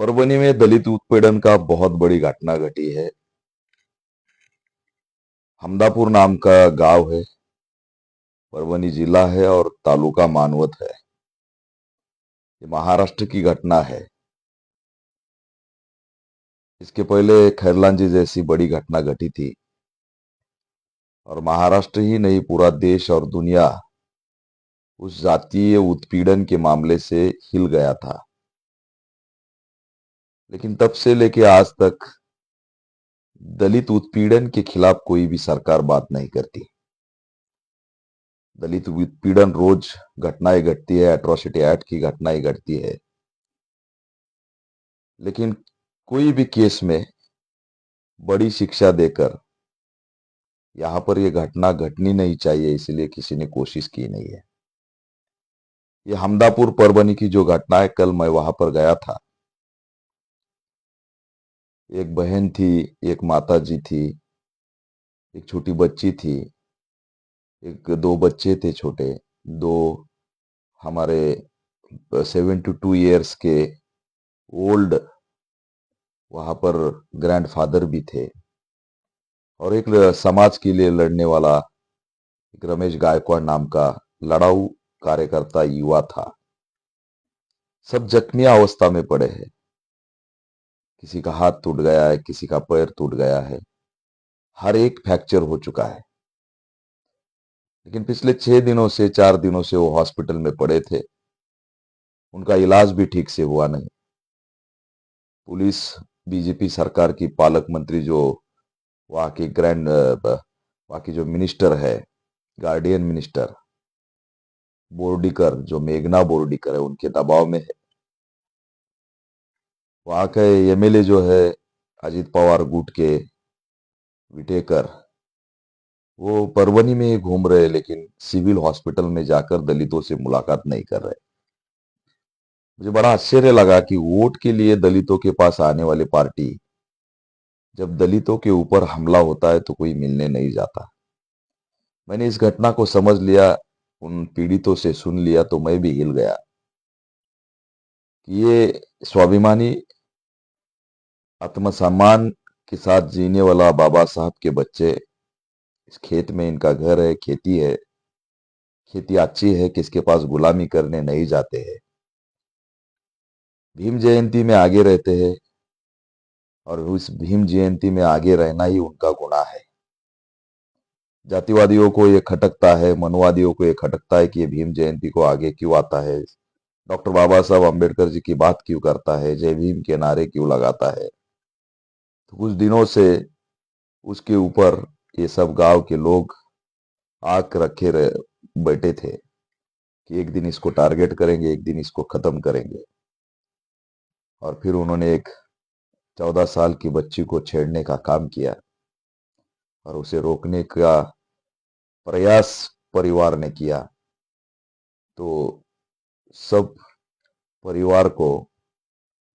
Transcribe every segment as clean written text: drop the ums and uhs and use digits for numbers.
परभनी में दलित उत्पीड़न का बहुत बड़ी घटना घटी है। हमदापुर नाम का गांव है। परभनी जिला है और तालुका मानवत है। ये महाराष्ट्र की घटना है। इसके पहले खैरलांजी जैसी बड़ी घटना घटी थी और महाराष्ट्र ही नहीं पूरा देश और दुनिया उस जातीय उत्पीड़न के मामले से हिल गया था। लेकिन तब से लेके आज तक दलित उत्पीड़न के खिलाफ कोई भी सरकार बात नहीं करती। दलित उत्पीड़न रोज घटनाएं घटती है, एट्रोसिटी एक्ट की घटनाएं घटती है, लेकिन कोई भी केस में बड़ी शिक्षा देकर यहाँ पर यह घटना घटनी नहीं चाहिए, इसलिए किसी ने कोशिश की नहीं है। ये हमदापुर परभनी की जो घटना है, कल मैं वहां पर गया था। एक बहन थी, एक माता जी थी, एक छोटी बच्ची थी, एक दो बच्चे थे छोटे, दो हमारे 72 ईयर्स के ओल्ड वहां पर ग्रैंडफादर भी थे और एक समाज के लिए लड़ने वाला एक रमेश गायकवाड़ नाम का लड़ाऊ कार्यकर्ता युवा था। सब जख्मी अवस्था में पड़े हैं। किसी का हाथ टूट गया है, किसी का पैर टूट गया है, हर एक फ्रैक्चर हो चुका है। लेकिन पिछले 6 दिनों से 4 दिनों से वो हॉस्पिटल में पड़े थे। उनका इलाज भी ठीक से हुआ नहीं। पुलिस, बीजेपी सरकार की पालक मंत्री जो वहाँ की वहाँ की जो मिनिस्टर है, गार्डियन मिनिस्टर बोर्डीकर, जो मेघना बोर्डीकर है, उनके दबाव में है। वहाँ के एमएलए जो है अजीत पवार गुट के विटेकर, वो परभनी में ही घूम रहे, लेकिन सिविल हॉस्पिटल में जाकर दलितों से मुलाकात नहीं कर रहे। मुझे बड़ा आश्चर्य लगा कि वोट के लिए दलितों के पास आने वाली पार्टी जब दलितों के ऊपर हमला होता है तो कोई मिलने नहीं जाता। मैंने इस घटना को समझ लिया, उन पीड़ितों से सुन लिया तो मैं भी हिल गया कि ये स्वाभिमानी आत्मसम्मान के साथ जीने वाला बाबा साहब के बच्चे, इस खेत में इनका घर है, खेती है, खेती अच्छी है, किसके पास गुलामी करने नहीं जाते हैं। भीम जयंती में आगे रहते हैं और उस भीम जयंती में आगे रहना ही उनका गुनाह है। जातिवादियों को ये खटकता है, मनवादियों को ये खटकता है कि ये भीम जयंती को आगे क्यों आता है, डॉक्टर बाबा साहब अम्बेडकर जी की बात क्यों करता है, जय भीम के नारे क्यों लगाता है। तो कुछ दिनों से उसके ऊपर ये सब गांव के लोग आंख रखे बैठे थे कि एक दिन इसको टारगेट करेंगे, एक दिन इसको खत्म करेंगे। और फिर उन्होंने एक 14 साल की बच्ची को छेड़ने का काम किया और उसे रोकने का प्रयास परिवार ने किया। तो सब परिवार को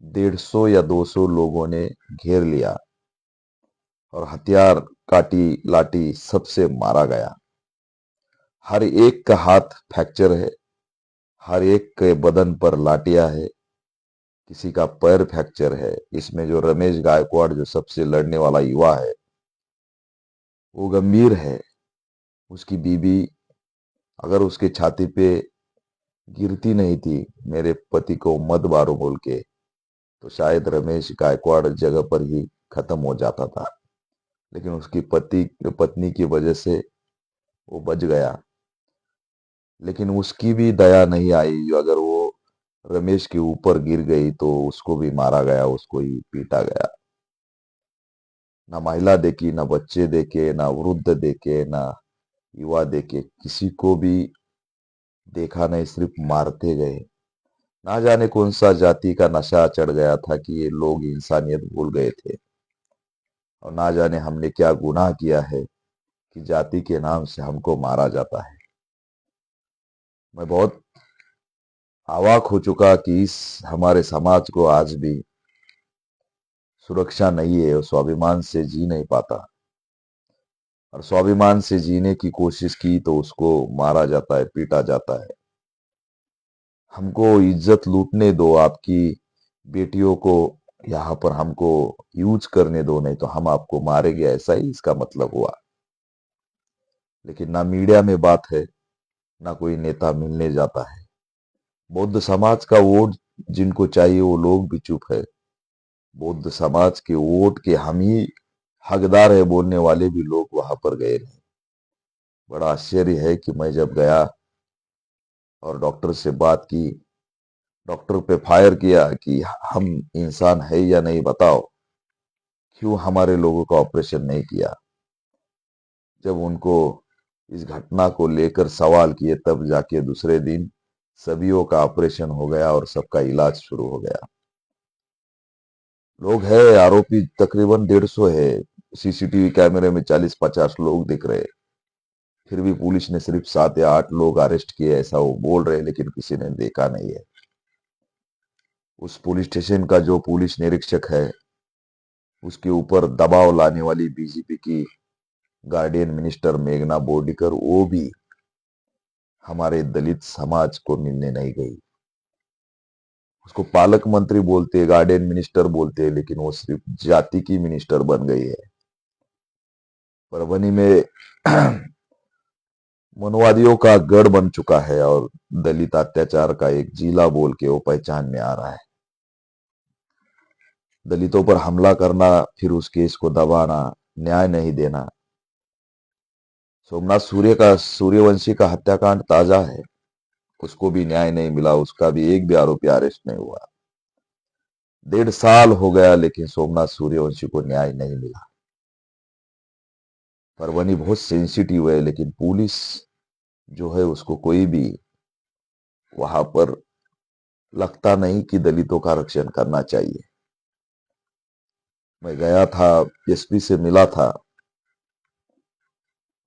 150 या 200 लोगों ने घेर लिया और हथियार, काटी, लाठी सबसे मारा गया। हर एक का हाथ फ्रैक्चर है, हर एक के बदन पर लाठियां है, किसी का पैर फ्रैक्चर है। इसमें जो रमेश गायकवाड़, जो सबसे लड़ने वाला युवा है, वो गंभीर है। उसकी बीबी अगर उसके छाती पे गिरती नहीं थी मेरे पति को मत मारो बोल के, तो शायद रमेश गायकवाड़ जगह पर ही खत्म हो जाता था। लेकिन उसकी पत्नी की वजह से वो बच गया। लेकिन उसकी भी दया नहीं आई, जो अगर वो रमेश के ऊपर गिर गई तो उसको भी मारा गया, उसको ही पीटा गया। ना महिला देखी, ना बच्चे देखे, ना वृद्ध देखे, ना युवा देखे, किसी को भी देखा नहीं, सिर्फ मारते गए। ना जाने कौन सा जाति का नशा चढ़ गया था कि ये लोग इंसानियत भूल गए थे, और ना जाने हमने क्या गुनाह किया है कि जाति के नाम से हमको मारा जाता है। मैं बहुत अवाक हो चुका कि इस हमारे समाज को आज भी सुरक्षा नहीं है और स्वाभिमान से जी नहीं पाता, और स्वाभिमान से जीने की कोशिश की तो उसको मारा जाता है, पीटा जाता है। हमको इज्जत लूटने दो, आपकी बेटियों को यहाँ पर हमको यूज करने दो, नहीं तो हम आपको मारेंगे, ऐसा ही इसका मतलब हुआ। लेकिन ना मीडिया में बात है, ना कोई नेता मिलने जाता है। बौद्ध समाज का वोट जिनको चाहिए वो लोग भी चुप है। बौद्ध समाज के वोट के हम ही हकदार है बोलने वाले भी लोग वहां पर गए नहीं। बड़ा आश्चर्य है कि मैं जब गया और डॉक्टर से बात की, डॉक्टर पे फायर किया कि हम इंसान है या नहीं बताओ, क्यों हमारे लोगों का ऑपरेशन नहीं किया। जब उनको इस घटना को लेकर सवाल किए तब जाके दूसरे दिन सभीयों का ऑपरेशन हो गया और सबका इलाज शुरू हो गया। लोग है, आरोपी तकरीबन 150 है। सीसीटीवी कैमरे में 40-50 लोग दिख रहे। फिर भी पुलिस ने सिर्फ 7 या 8 लोग अरेस्ट किए, ऐसा वो बोल रहे, लेकिन किसी ने देखा नहीं है। उस पुलिस स्टेशन का जो पुलिस निरीक्षक है, उसके ऊपर दबाव लाने वाली बीजेपी की गार्डियन मिनिस्टर मेघना बोर्डीकर, वो भी हमारे दलित समाज को मिलने नहीं गई। उसको पालक मंत्री बोलते, गार्डियन मिनिस्टर बोलते, लेकिन वो सिर्फ जाति की मिनिस्टर बन गई है। परभनी में मनवादियों का गढ़ बन चुका है और दलित अत्याचार का एक जिला बोल के वो पहचान में आ रहा है। दलितों पर हमला करना, फिर उस केस को दबाना, न्याय नहीं देना। सोमनाथ सूर्यवंशी का हत्याकांड ताजा है, उसको भी न्याय नहीं मिला, उसका भी एक भी आरोपी अरेस्ट नहीं हुआ। 1.5 साल हो गया लेकिन सोमनाथ सूर्यवंशी को न्याय नहीं मिला। परभनी बहुत सेंसिटिव है, लेकिन पुलिस जो है उसको कोई भी वहां पर लगता नहीं कि दलितों का रक्षण करना चाहिए। मैं गया था, एसपी से मिला था,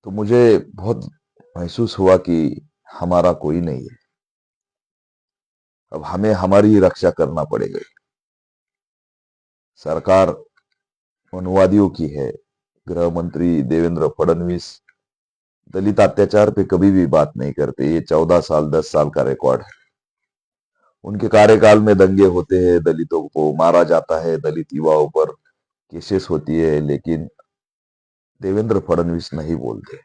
तो मुझे बहुत महसूस हुआ कि हमारा कोई नहीं है। अब हमें हमारी रक्षा करना पड़ेगा। सरकार मनुवादियों की है। गृह मंत्री देवेंद्र फडणवीस दलित अत्याचार पे कभी भी बात नहीं करते। ये 14 साल 10 साल का रिकॉर्ड है। उनके कार्यकाल में दंगे होते हैं, दलितों को मारा जाता है, दलित युवाओं पर केसेस होती है, लेकिन देवेंद्र फडणवीस नहीं बोलते।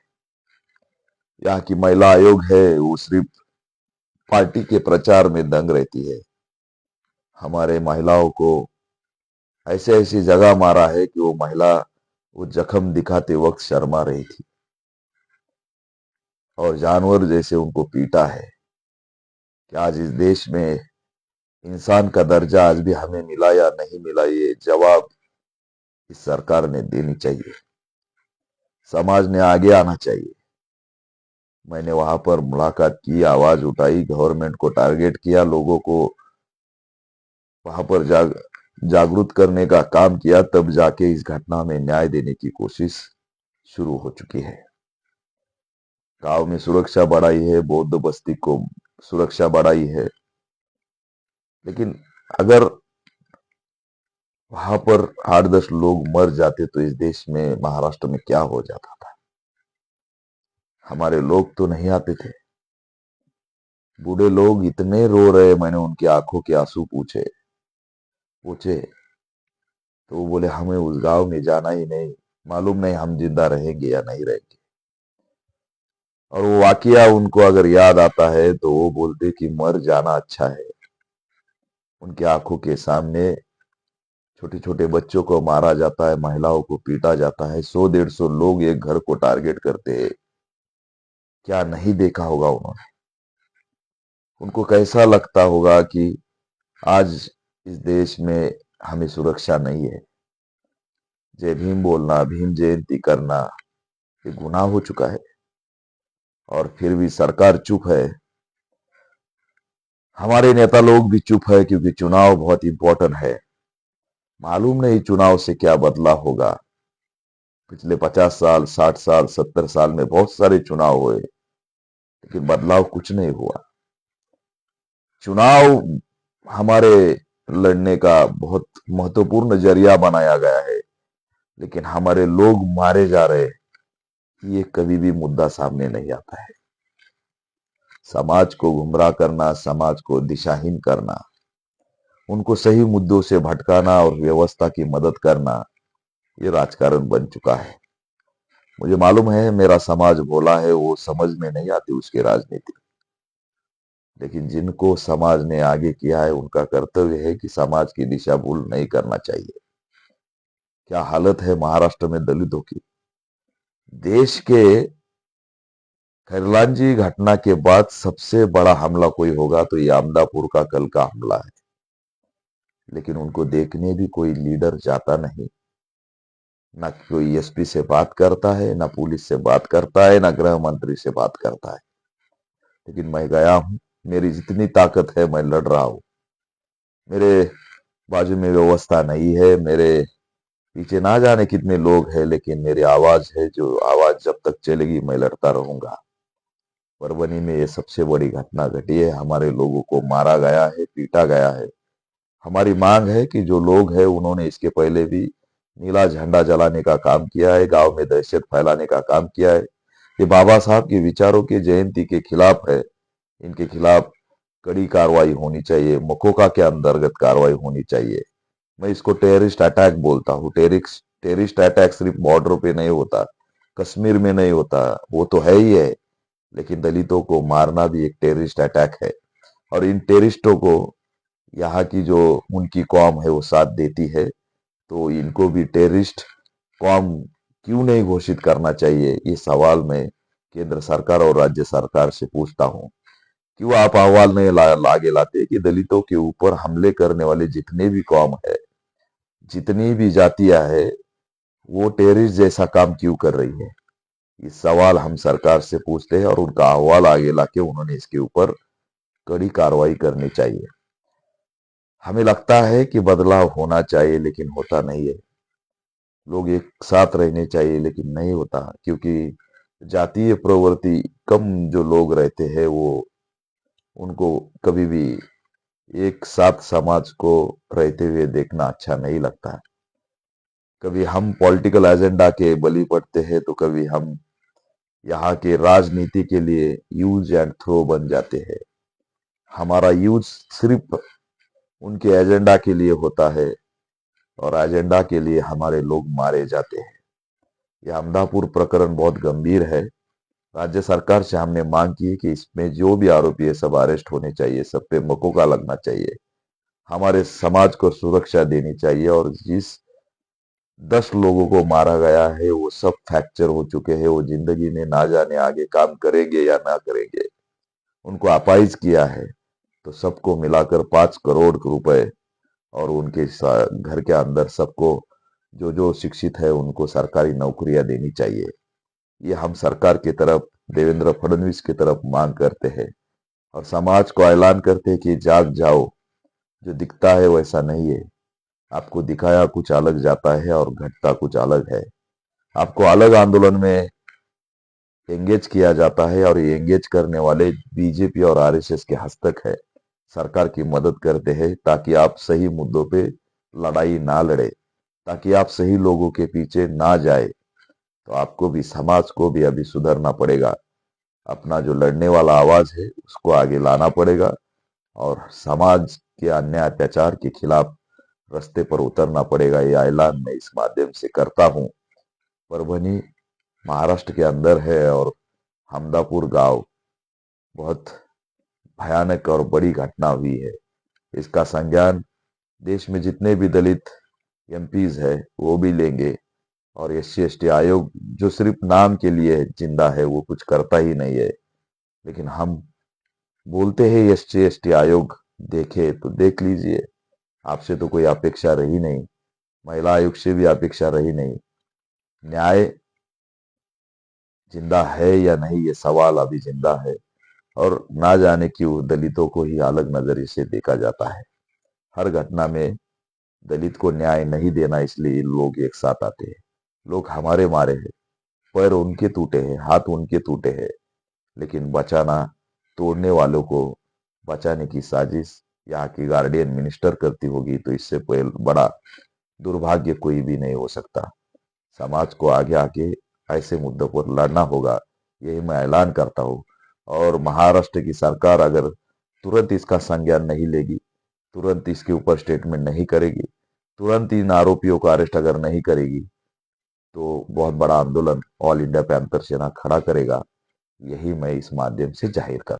यहाँ की महिला आयोग है, वो सिर्फ पार्टी के प्रचार में दंग रहती है। हमारे महिलाओं को ऐसे ऐसी जगह मारा है कि वो महिला वो जख्म दिखाते वक्त शर्मा रही थी और जानवर जैसे उनको पीटा है। कि आज इस देश में इंसान का दर्जा आज भी हमें मिला या नहीं मिला, ये जवाब इस सरकार ने देनी चाहिए। समाज ने आगे आना चाहिए। मैंने वहां पर मुलाकात की, आवाज उठाई, गवर्नमेंट को टारगेट किया, लोगों को वहां पर जागरूक करने का काम किया, तब जाके इस घटना में न्याय देने की कोशिश शुरू हो चुकी है। गांव में सुरक्षा बढ़ाई है, बौद्ध बस्ती को सुरक्षा बढ़ाई है, लेकिन अगर वहां पर 8-10 लोग मर जाते तो इस देश में, महाराष्ट्र में क्या हो जाता था। हमारे लोग तो नहीं आते थे। बूढ़े लोग इतने रो रहे, मैंने उनकी आंखों के आंसू पूछे पूछे तो वो बोले हमें उस गांव में जाना ही नहीं, मालूम नहीं हम जिंदा रहेंगे या नहीं रहेंगे। और वो वाकया उनको अगर याद आता है तो वो बोलते कि मर जाना अच्छा है। उनकी आंखों के सामने छोटे छोटे बच्चों को मारा जाता है, महिलाओं को पीटा जाता है, 100-150 लोग एक घर को टारगेट करते हैं। क्या नहीं देखा होगा उन्होंने। उनको कैसा लगता होगा कि आज इस देश में हमें सुरक्षा नहीं है। जय भीम बोलना, भीम जयंती करना ये गुनाह हो चुका है और फिर भी सरकार चुप है। हमारे नेता लोग भी चुप है क्योंकि चुनाव बहुत इंपॉर्टेंट है। मालूम नहीं चुनाव से क्या बदला होगा। पिछले 50 साल 60 साल 70 साल में बहुत सारे चुनाव हुए, लेकिन बदलाव कुछ नहीं हुआ। चुनाव हमारे लड़ने का बहुत महत्वपूर्ण जरिया बनाया गया है, लेकिन हमारे लोग मारे जा रहे, ये कभी भी मुद्दा सामने नहीं आता है। समाज को गुमराह करना, समाज को दिशाहीन करना, उनको सही मुद्दों से भटकाना और व्यवस्था की मदद करना, ये राजकारण बन चुका है। मुझे मालूम है मेरा समाज भोला है, वो समझ में नहीं आती उसकी राजनीति। लेकिन जिनको समाज ने आगे किया है उनका कर्तव्य है कि समाज की दिशा भूल नहीं करना चाहिए। क्या हालत है महाराष्ट्र में दलितों की। देश के खैरलांजी घटना के बाद सबसे बड़ा हमला कोई होगा तो ये अमदापुर का कल का हमला है। लेकिन उनको देखने भी कोई लीडर जाता नहीं। ना कोई एसपी से बात करता है, ना पुलिस से बात करता है, ना गृह मंत्री से बात करता है। लेकिन मैं गया हूं, मेरी जितनी ताकत है मैं लड़ रहा हूं। मेरे बाजू में व्यवस्था नहीं है, मेरे पीछे ना जाने कितने लोग हैं, लेकिन मेरी आवाज है, जो आवाज जब तक चलेगी मैं लड़ता रहूंगा। परभनी में ये सबसे बड़ी घटना घटी है। हमारे लोगों को मारा गया है, पीटा गया है। हमारी मांग है कि जो लोग हैं उन्होंने इसके पहले भी नीला झंडा जलाने का काम किया है, गांव में दहशत फैलाने का काम किया है। ये बाबा साहब के विचारों की जयंती के खिलाफ है। इनके खिलाफ कड़ी कार्रवाई होनी चाहिए, मकोका के अंतर्गत कार्रवाई होनी चाहिए। मैं इसको टेररिस्ट अटैक बोलता हूँ। टेररिस्ट अटैक सिर्फ बॉर्डर पे नहीं होता, कश्मीर में नहीं होता, वो तो है ही है। लेकिन दलितों को मारना भी एक टेररिस्ट अटैक है। और इन टेररिस्टों को यहाँ की जो उनकी कौम है वो साथ देती है, तो इनको भी टेररिस्ट कौम क्यों नहीं घोषित करना चाहिए, ये सवाल मैं केंद्र सरकार और राज्य सरकार से पूछता हूँ। क्यों आप अहवाल नहीं लागे लाते कि दलितों के ऊपर हमले करने वाले जितने भी कौम है, जितनी भी जातियां है, वो टेररिस्ट जैसा काम क्यों कर रही है। ये सवाल हम सरकार से पूछते हैं और उनका अहवाल आगे लाके उन्होंने इसके ऊपर कड़ी कार्रवाई करनी चाहिए। हमें लगता है कि बदलाव होना चाहिए लेकिन होता नहीं है। लोग एक साथ रहने चाहिए लेकिन नहीं होता, क्योंकि जातीय प्रवृत्ति कम जो लोग रहते हैं वो उनको कभी भी एक साथ समाज को रहते हुए देखना अच्छा नहीं लगता। कभी हम पॉलिटिकल एजेंडा के बलि पड़ते हैं तो कभी हम यहाँ के राजनीति के लिए यूज एंड थ्रो बन जाते हैं। हमारा यूज सिर्फ उनके एजेंडा के लिए होता है और एजेंडा के लिए हमारे लोग मारे जाते हैं। यह अमदापुर प्रकरण बहुत गंभीर है। राज्य सरकार से हमने मांग की है कि इसमें जो भी आरोपी है सब अरेस्ट होने चाहिए, सब पे मकोका लगना चाहिए। हमारे समाज को सुरक्षा देनी चाहिए। और जिस 10 लोगों को मारा गया है वो सब फ्रैक्चर हो चुके हैं, वो जिंदगी में ना जाने आगे काम करेंगे या ना करेंगे। उनको अपाइज किया है, तो सबको मिलाकर 5 करोड़ रुपए और उनके घर के अंदर सबको जो जो शिक्षित है उनको सरकारी नौकरियां देनी चाहिए। ये हम सरकार की तरफ, देवेंद्र फडणवीस की तरफ मांग करते हैं और समाज को ऐलान करते हैं कि जाग जाओ, जो दिखता है वैसा नहीं है। आपको दिखाया कुछ अलग जाता है और घटता कुछ अलग है। आपको अलग आंदोलन में एंगेज किया जाता है और ये एंगेज करने वाले बीजेपी और आरएसएस के हस्तक है। सरकार की मदद करते हैं ताकि आप सही मुद्दों पे लड़ाई ना लड़े, ताकि आप सही लोगों के पीछे ना जाए। तो आपको भी, समाज को भी अभी सुधरना पड़ेगा। अपना जो लड़ने वाला आवाज है उसको आगे लाना पड़ेगा और समाज के अन्याय अत्याचार के खिलाफ रास्ते पर उतरना पड़ेगा। ये ऐलान मैं इस माध्यम से करता हूँ। परभनी महाराष्ट्र के अंदर है और हमदापुर गांव बहुत भयानक और बड़ी घटना हुई है। इसका संज्ञान देश में जितने भी दलित एमपीज है वो भी लेंगे। और SC ST आयोग जो सिर्फ नाम के लिए जिंदा है, वो कुछ करता ही नहीं है। लेकिन हम बोलते हैं SC ST आयोग देखे, तो देख लीजिए। आपसे तो कोई अपेक्षा रही नहीं, महिला आयोग से भी अपेक्षा रही नहीं। न्याय जिंदा है या नहीं, ये सवाल अभी जिंदा है। और ना जाने क्यों दलितों को ही अलग नजरिए से देखा जाता है। हर घटना में दलित को न्याय नहीं देना, इसलिए लोग एक साथ आते हैं। लोग हमारे मारे हैं, पैर उनके टूटे हैं, हाथ उनके टूटे हैं, लेकिन बचाना, तोड़ने वालों को बचाने की साजिश यहाँ की गार्डियन मिनिस्टर करती होगी तो इससे बड़ा दुर्भाग्य कोई भी नहीं हो सकता। समाज को आगे आके ऐसे मुद्दों पर लड़ना होगा, यही मैं ऐलान करता हूँ। और महाराष्ट्र की सरकार अगर तुरंत इसका संज्ञान नहीं लेगी तुरंत इसके ऊपर स्टेटमेंट नहीं करेगी, तुरंत इन आरोपियों को अरेस्ट अगर नहीं करेगी, तो बहुत बड़ा आंदोलन ऑल इंडिया पैंथर सेना खड़ा करेगा। यही मैं इस माध्यम से जाहिर कर